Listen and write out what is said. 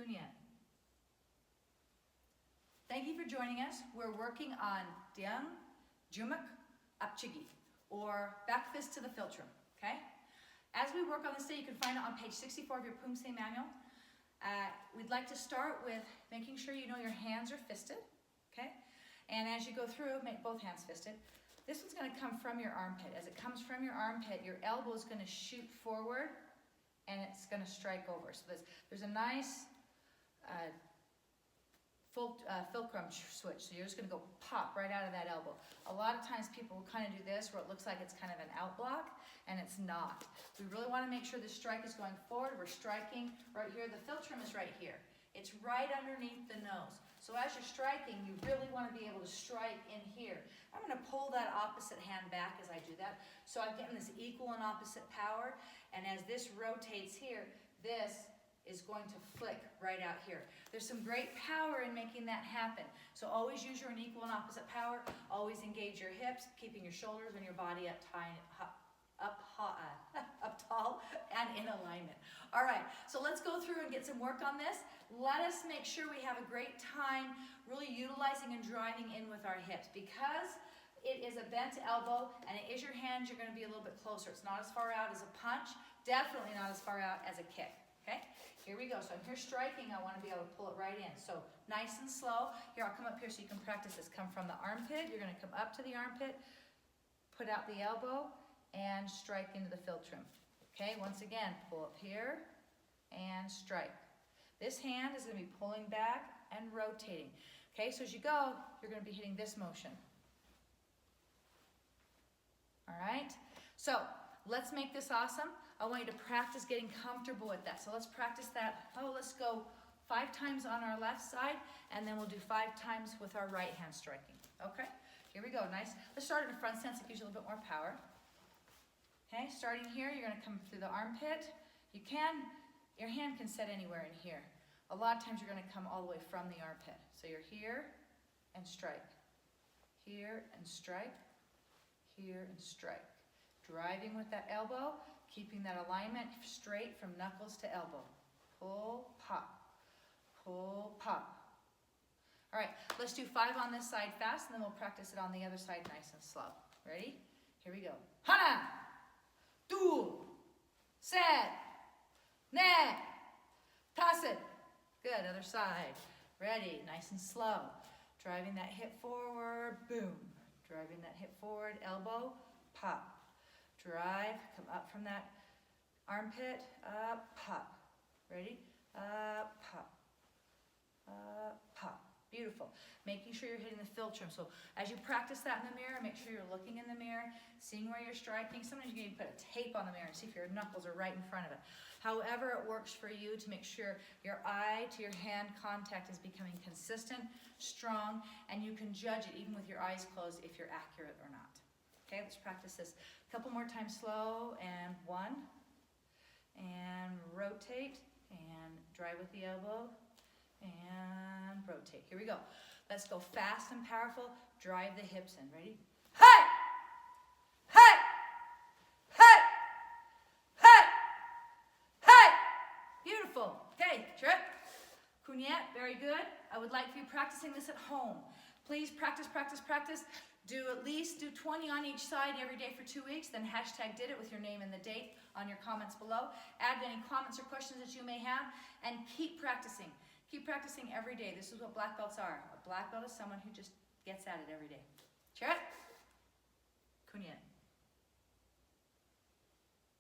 Kunyet. Thank you for joining us. We're working on DEUNGJUMEOK CHIGI, or Backfist to the Philtrum, okay? As we work on this day, you can find it on page 64 of your Poomsae manual. We'd like to start with making sure you know your hands are fisted, okay? And as you go through, make both hands fisted. This one's gonna come from your armpit. As it comes from your armpit, your elbow is gonna shoot forward and it's gonna strike over. So there's a nice Philtrum switch. So you're just gonna go pop right out of that elbow. A lot of times people will kind of do this where it looks like it's kind of an out block, and it's not. We really wanna make sure the strike is going forward. We're striking right here. The Philtrum is right here. It's right underneath the nose. So as you're striking, you really wanna be able to strike in here. I'm gonna pull that opposite hand back as I do that. So I'm getting this equal and opposite power, and as this rotates here, this is going to flick right out here. There's some great power in making that happen. So always use your equal and opposite power. Always engage your hips, keeping your shoulders and your body up tall and in alignment. All right, so let's go through and get some work on this. Let us make sure we have a great time really utilizing and driving in with our hips. Because it is a bent elbow and it is your hands, you're gonna be a little bit closer. It's not as far out as a punch, definitely not as far out as a kick, okay? Here we go. So I'm here striking. I want to be able to pull it right in. So nice and slow. Here, I'll come up here so you can practice this. Come from the armpit. You're going to come up to the armpit, put out the elbow, and strike into the Philtrum. Okay, once again, pull up here and strike. This hand is going to be pulling back and rotating. Okay, so as you go, you're going to be hitting this motion. All right, so let's make this awesome. I want you to practice getting comfortable with that. So let's practice that. Oh, let's go 5 times on our left side, and then we'll do 5 times with our right hand striking. Okay, here we go, nice. Let's start in the front stance. It gives you a little bit more power. Okay, starting here, you're gonna come through the armpit. Your hand can set anywhere in here. A lot of times you're gonna come all the way from the armpit. So you're here and strike. Here and strike. Here and strike. Driving with that elbow, keeping that alignment straight from knuckles to elbow. Pull, pop. Pull, pop. All right, let's do 5 on this side fast, and then we'll practice it on the other side nice and slow. Ready? Here we go. Hana! Du! Set! Ne! Toss it. Good, other side. Ready, nice and slow. Driving that hip forward, boom. Driving that hip forward, elbow, pop. Drive, come up from that armpit, up, pop. Ready? Up, pop. Up, pop. Beautiful. Making sure you're hitting the Philtrum. So as you practice that in the mirror, make sure you're looking in the mirror, seeing where you're striking. Sometimes you can even put a tape on the mirror and see if your knuckles are right in front of it. However it works for you to make sure your eye to your hand contact is becoming consistent, strong, and you can judge it even with your eyes closed if you're accurate or not. Okay, let's practice this a couple more times slow, and 1, and rotate, and drive with the elbow, and rotate. Here we go. Let's go fast and powerful. Drive the hips in. Ready? Hey! Hey! Hey! Hey! Hey! Beautiful. Okay, trip. Kunyet, very good. I would like for you practicing this at home. Please practice, practice, practice. Do at least 20 on each side every day for 2 weeks, then hashtag did it with your name and the date on your comments below. Add any comments or questions that you may have, and keep practicing. Keep practicing every day. This is what black belts are. A black belt is someone who just gets at it every day. Cheer it.